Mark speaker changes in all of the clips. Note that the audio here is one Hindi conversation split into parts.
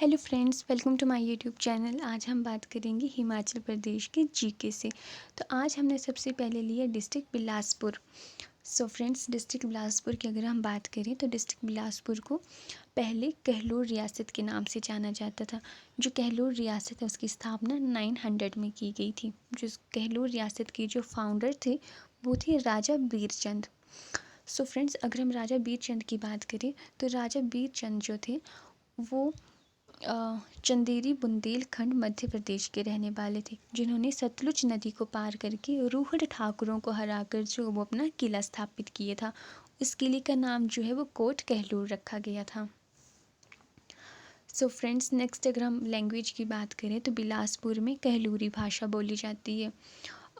Speaker 1: Hello friends, welcome to my YouTube channel. आज हम बात करेंगे हिमाचल प्रदेश के जीके से। तो आज हमने सबसे पहले लिया district Bilaspur. So friends, district Bilaspur की अगर हम बात करें तो डिस्ट्रिक्ट बिलासपुर को पहले कहलोर रियासत के नाम से जाना जाता था। जो कहलोर रियासत है उसकी स्थापना 900 में की गई थी। जो कहलोर रियासत के जो फाउंडर थे वो थे राजा बीरचंद। सो फ्रेंड्स, अगर हम राजा बीरचंद की बात करें तो राजा बीरचंद जो थे वो चंदेरी बुंदेलखंड मध्य प्रदेश के रहने वाले थे, जिन्होंने सतलुज नदी को पार करके रूहड़ ठाकुरों को हराकर जो वो अपना किला स्थापित किया था। इस किले का नाम जो है वो कोट कहलूर रखा गया था। सो फ्रेंड्स, नेक्स्ट अगर हम लैंग्वेज की बात करें तो बिलासपुर में कहलूरी भाषा बोली जाती है।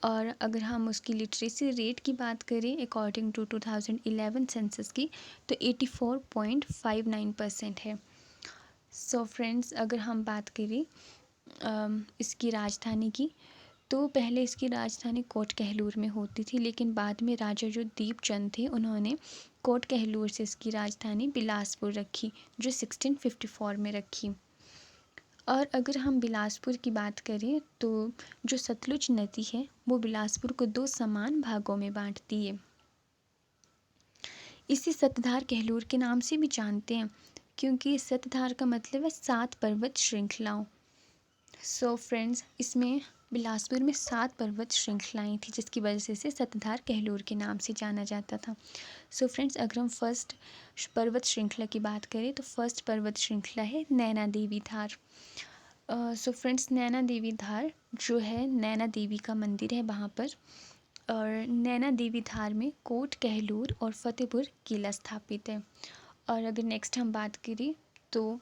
Speaker 1: और अगर हम उसकी लिटरेसी रेट की बात करें अकॉर्डिंग टू 2011 सेंसस की तो 84.59% है। सो फ्रेंड्स, अगर हम बात करें इसकी राजधानी की तो पहले इसकी राजधानी कोट कहलूर में होती थी, लेकिन बाद में राजा जो दीपचंद थे उन्होंने कोट कहलूर से इसकी राजधानी बिलासपुर रखी, जो 1654 में रखी। और अगर हम बिलासपुर की बात करें तो जो सतलुज नदी है वो बिलासपुर को 2 समान भागों में बांटती है। इसे सतधार कहलूर के नाम से भी जानते हैं, क्योंकि सतधार का मतलब है 7 पर्वत श्रृंखलाओं। सो फ्रेंड्स, इसमें बिलासपुर में 7 पर्वत श्रृंखलाएं थी, जिसकी वजह से इसे सतधार कहलूर के नाम से जाना जाता था। सो फ्रेंड्स, अगर हम फर्स्ट पर्वत श्रृंखला की बात करें तो फर्स्ट पर्वत श्रृंखला है नैना देवी धार। सो फ्रेंड्स, नैना देवी धार जो है नैना देवी का मंदिर है वहाँ पर। और नैना देवी धार में कोट कहलूर और फतेहपुर किला स्थापित है। और अगर नेक्स्ट हम बात करें तो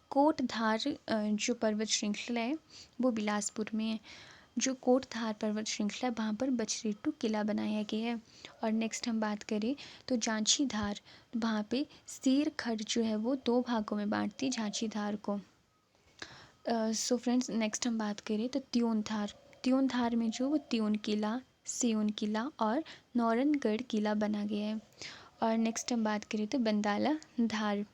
Speaker 1: कोट धार जो पर्वत श्रृंखला है वो बिलासपुर में है। जो कोट धार पर्वत श्रृंखला है वहाँ पर बछरेटू किला बनाया गया है। और नेक्स्ट हम बात करें तो झांसी धार, वहाँ पे सीर खड्ड जो है वो 2 भागों में बांटती है झांसी धार को। सो फ्रेंड्स, नेक्स्ट हम बात करें तो त्योन धार। त्योन धार में जो वो त्योन किला, सियोन किला और नौरनगढ़ किला बना गया है। और नेक्स्ट हम बात करें तो बंदाला धार।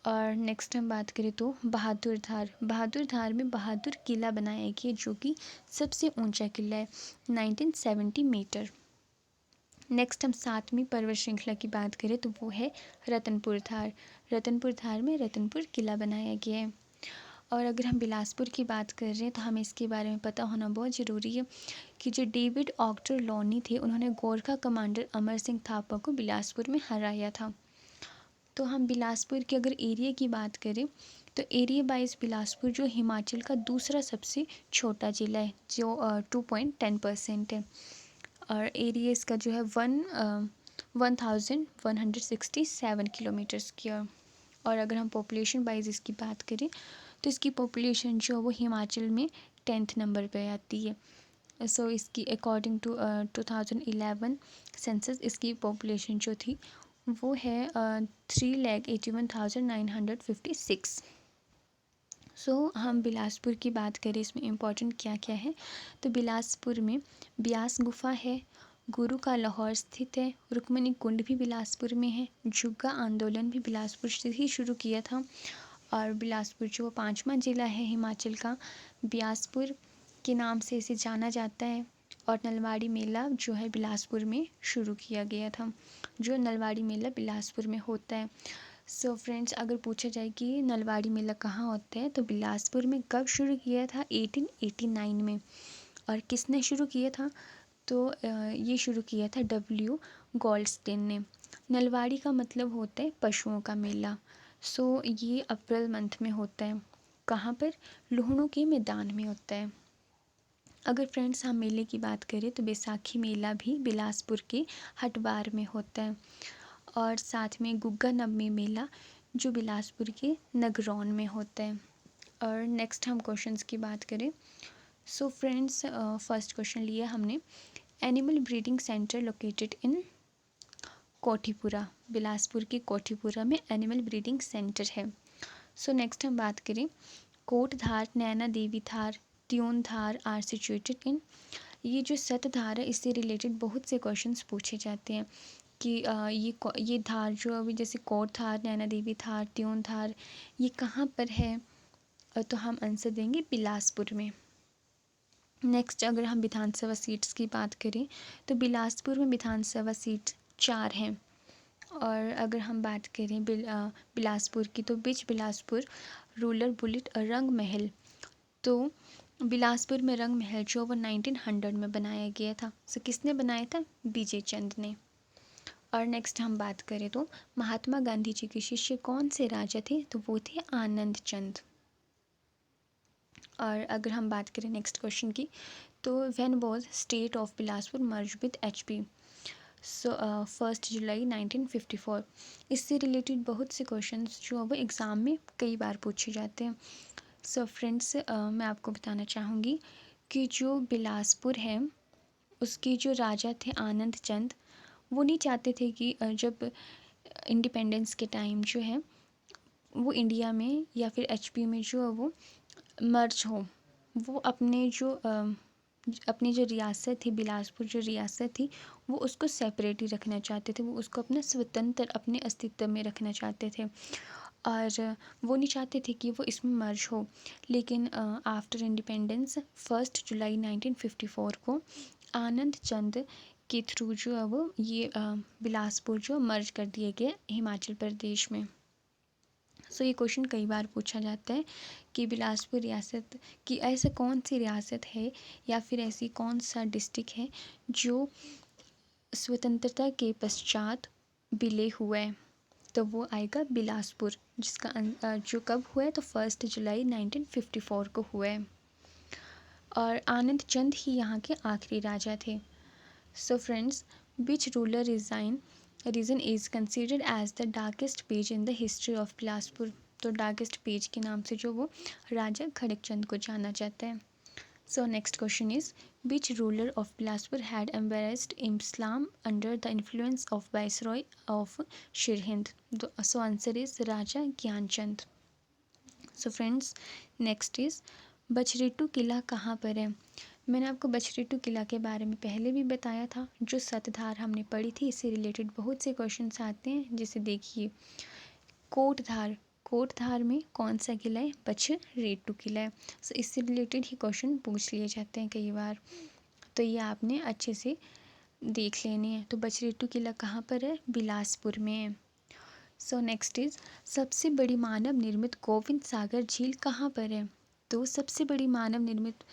Speaker 1: और नेक्स्ट हम बात करें तो बहादुर धार। बहादुर धार में बहादुर किला बनाया गया जो कि सबसे ऊंचा किला है, 1970 मीटर। नेक्स्ट हम 7वीं पर्वत श्रृंखला की बात करें तो वो है रतनपुर धार। रतनपुर धार में रतनपुर किला बनाया गया है। और अगर हम बिलासपुर की बात कर रहे हैं तो हमें इसके बारे में पता होना बहुत ज़रूरी है कि जो डेविड ऑक्टरलॉनी थे उन्होंने गोरखा कमांडर अमर सिंह थापा को बिलासपुर में हराया था। तो हम बिलासपुर के अगर एरिया की बात करें तो एरिया वाइज बिलासपुर जो हिमाचल का दूसरा सबसे छोटा ज़िला है, जो 2.10% है। और एरिया इसका जो है 1167 किलोमीटर स्क्वायर। और अगर हम पॉपुलेशन वाइज इसकी बात करें तो इसकी पॉपुलेशन जो है वो हिमाचल में 10th नंबर पे आती है। सो इसकी अकॉर्डिंग टू 2011 सेंसस इसकी पॉपुलेशन जो थी वो है 3,81,956। सो हम बिलासपुर की बात करें इसमें इम्पोर्टेंट क्या क्या है तो बिलासपुर में ब्यास गुफा है, गुरु का लाहौर स्थित है, रुक्मणी कुंड भी बिलासपुर में है, जुग्गा आंदोलन भी बिलासपुर से ही शुरू किया था। और बिलासपुर जो 5वां ज़िला है हिमाचल का, बिलासपुर के नाम से इसे जाना जाता है। और नलवाड़ी मेला जो है बिलासपुर में शुरू किया गया था, जो नलवाड़ी मेला बिलासपुर में होता है। सो फ्रेंड्स, अगर पूछा जाए कि नलवाड़ी मेला कहाँ होता है तो बिलासपुर में कब शुरू किया था, 1889 में। और किसने शुरू किया था तो ये शुरू किया था W गोल्डस्टेन ने। नलवाड़ी का मतलब होता है पशुओं का मेला। सो ये अप्रैल मंथ में होता है। कहाँ पर? लुहणों के मैदान में होता है। अगर फ्रेंड्स हम मेले की बात करें तो बैसाखी मेला भी बिलासपुर के हटवार में होता है। और साथ में गुग्गा नवमी मेला जो बिलासपुर के नगरौन में होता है। और नेक्स्ट हम क्वेश्चंस की बात करें। सो फ्रेंड्स, फर्स्ट क्वेश्चन लिया हमने, animal breeding centre located in Kothipura. Bilaspur के कोठीपुरा में एनिमल ब्रीडिंग सेंटर है। सो नेक्स्ट हम बात करें, Kot Dhar, Naina Devi Dhar, Tiun Dhar are situated in. ये जो सतधार है इससे रिलेटेड बहुत से क्वेश्चंस पूछे जाते हैं कि ये धार जो अभी जैसे कोट धार, नैना देवी धार, त्यून धार, ये कहाँ पर है? तो हम आंसर देंगे बिलासपुर में। नेक्स्ट अगर हम विधानसभा सीट्स की बात करें तो बिलासपुर में विधानसभा सीट 4 हैं। और अगर हम बात करें बिलासपुर की तो बीच बिलासपुर, रूरल बुलेट और रंग महल। तो बिलासपुर में रंग महल जो वो 1900 में बनाया गया था। सो किसने बनाया था? बीजे चंद ने। और नेक्स्ट हम बात करें तो महात्मा गांधी जी के शिष्य कौन से राजा थे? तो वो थे आनंद चंद। और अगर हम बात करें नेक्स्ट क्वेश्चन की तो when was state of Bilaspur merge with HP? So 1 जुलाई 1954। इससे रिलेटेड बहुत से क्वेश्चंस जो वो एग्ज़ाम में कई बार पूछे जाते हैं। सो फ्रेंड्स, मैं आपको बताना चाहूँगी कि जो बिलासपुर है उसके जो राजा थे आनंद चंद, वो नहीं चाहते थे कि जब इंडिपेंडेंस के टाइम जो है वो इंडिया में या फिर एचपी में जो है वो मर्ज हो। वो अपनी जो रियासत थी, बिलासपुर जो रियासत थी, वो उसको सेपरेट ही रखना चाहते थे। वो उसको अपना स्वतंत्र अपने अस्तित्व में रखना चाहते थे और वो नहीं चाहते थे कि वो इसमें मर्ज हो। लेकिन आफ्टर इंडिपेंडेंस 1 जुलाई 1954 को आनंद चंद के थ्रू जो है वो ये बिलासपुर जो मर्ज कर दिए गए हिमाचल प्रदेश में। सो ये क्वेश्चन कई बार पूछा जाता है कि बिलासपुर रियासत की ऐसा कौन सी रियासत है या फिर ऐसी कौन सा डिस्ट्रिक्ट है जो स्वतंत्रता के पश्चात विलय हुआ है? तो वो आएगा बिलासपुर, जिसका जो कब हुआ है? तो 1 जुलाई 1954 को हुआ है। और आनंद चंद ही यहाँ के आखिरी राजा थे। So friends, which ruler reason is considered as the darkest page in the history of Bilaspur? तो डार्केस्ट पेज के नाम से जो वो राजा खड़कचंद को जाना जाता है। So next question is which ruler of Bilaspur had embraced Islam under the influence of viceroy of Sirhind? So answer is Raja Gyanchand. So friends, next is Bachhretu किला कहाँ पर है? मैंने आपको बछरेटू किला के बारे में पहले भी बताया था। जो सतधार हमने पढ़ी थी, इससे रिलेटेड बहुत से क्वेश्चंस आते हैं। जैसे देखिए कोटधार में कौन सा किला है? बछरेटू किला है। सो इससे रिलेटेड ही क्वेश्चन पूछ लिए जाते हैं कई बार, तो ये आपने अच्छे से देख लेने हैं। तो बछरेटू किला कहाँ पर है? बिलासपुर में है। सो नेक्स्ट इज सबसे बड़ी मानव निर्मित गोविंद सागर झील कहाँ पर है? तो सबसे बड़ी मानव निर्मित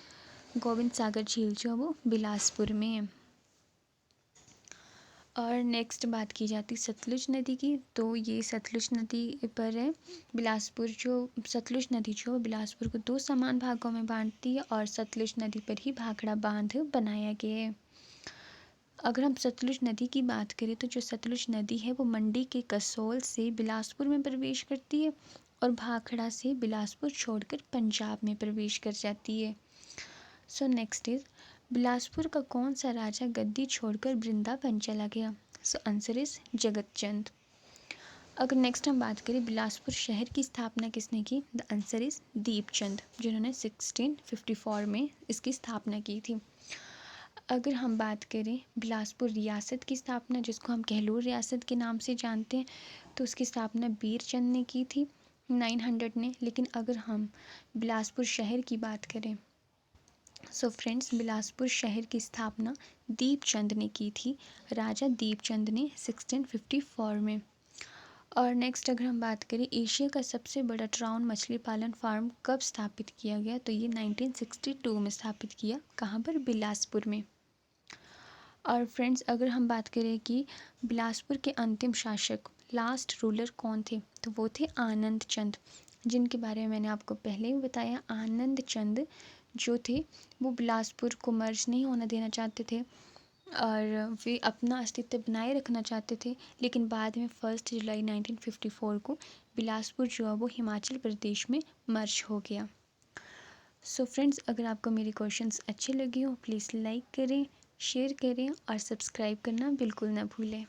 Speaker 1: गोविंद सागर झील जो है वो बिलासपुर में है। और नेक्स्ट बात की जाती सतलुज नदी की, तो ये सतलुज नदी पर है बिलासपुर। जो सतलुज नदी जो बिलासपुर को 2 समान भागों में बांटती है और सतलुज नदी पर ही भाखड़ा बांध बनाया गया है। अगर हम सतलुज नदी की बात करें तो जो सतलुज नदी है वो मंडी के कसोल से बिलासपुर में प्रवेश करती है और भाखड़ा से बिलासपुर छोड़कर पंजाब में प्रवेश कर जाती है। सो नेक्स्ट इज बिलासपुर का कौन सा राजा गद्दी छोड़कर वृंदावन चला गया? So answer is Jagatchand. अगर नेक्स्ट हम बात करें बिलासपुर शहर की स्थापना किसने की? द आंसर इज दीपचंद, जिन्होंने 1654 में इसकी स्थापना की थी। अगर हम बात करें बिलासपुर रियासत की स्थापना, जिसको हम कहलूर रियासत के नाम से जानते हैं, तो उसकी स्थापना बीरचंद ने की थी 900 ने। लेकिन अगर हम बिलासपुर शहर की बात करें सो फ्रेंड्स, बिलासपुर शहर की स्थापना दीपचंद ने की थी, राजा दीपचंद ने 1654 में। और नेक्स्ट अगर हम बात करें एशिया का सबसे बड़ा ट्राउन मछली पालन फार्म कब स्थापित किया गया? तो ये 1962 में स्थापित किया। कहाँ पर? बिलासपुर में। और फ्रेंड्स, अगर हम बात करें कि बिलासपुर के अंतिम शासक लास्ट रूलर कौन थे, तो वो थे आनंद चंद, जिनके बारे में मैंने आपको पहले ही बताया। आनंद चंद जो थे वो बिलासपुर को मर्ज नहीं होना देना चाहते थे और वे अपना अस्तित्व बनाए रखना चाहते थे। लेकिन बाद में 1 जुलाई 1954 को बिलासपुर जो है वो हिमाचल प्रदेश में मर्ज हो गया। सो फ्रेंड्स, अगर आपको मेरे क्वेश्चंस अच्छे लगे हो प्लीज़ लाइक करें, शेयर करें और सब्सक्राइब करना बिल्कुल ना भूलें।